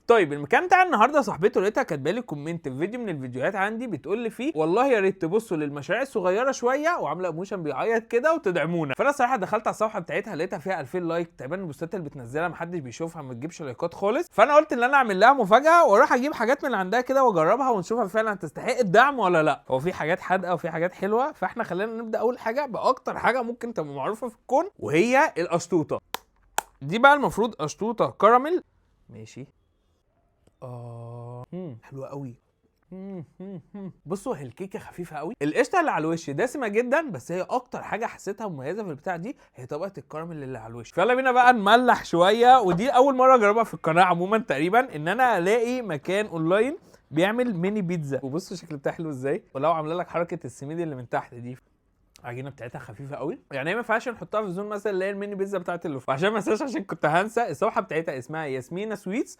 طيب المكان بتاع النهارده صاحبته لقيتها كاتبه لي كومنت في فيديو من الفيديوهات عندي بتقول لي فيه والله يا ريت تبصوا للمشاريع الصغيره شويه، وعامله ايموشن بيعيط كده وتدعمونا. فانا صراحه دخلت على الصفحه بتاعتها لقيتها فيها 2000 لايك، تقريبا البوستات اللي بتنزلها محدش بيشوفها، ما بتجيبش لايكات خالص. فانا قلت ان انا اعمل لها مفاجاه واروح اجيب حاجات من عندها كده واجربها ونشوفها فعلا تستحق الدعم ولا لا. هو في حاجات حادقه وفي حاجات حلوه، فاحنا خلينا نبدا اول حاجه باكتر حاجه ممكن تبقى معروفه في الكون، وهي القشطوطه. دي بقى المفروض قشطوطه كراميل. ماشي. حلوه قوي. بصوا، هي الكيكه خفيفه قوي، القشطه اللي على الوش دسمه جدا، بس هي اكتر حاجه حسيتها مميزه في البتاع دي هي طبقه الكراميل اللي على الوش. فيلا بينا بقى نملح شويه. ودي اول مره اجربها في القناه عموما تقريبا، ان انا الاقي مكان اونلاين بيعمل ميني بيتزا. وبصوا الشكل بتاعها حلو ازاي، ولو عامله لك حركه السميد اللي من تحت دي. العجينه بتاعتها خفيفه قوي، يعني هي ما ينفعش نحطها في زون مثلا اللي هي الميني بيتزا بتاعت اللوف. وعشان ما انساش، عشان كنت هنسى، الصفحه بتاعتها اسمها ياسمينة سويتس،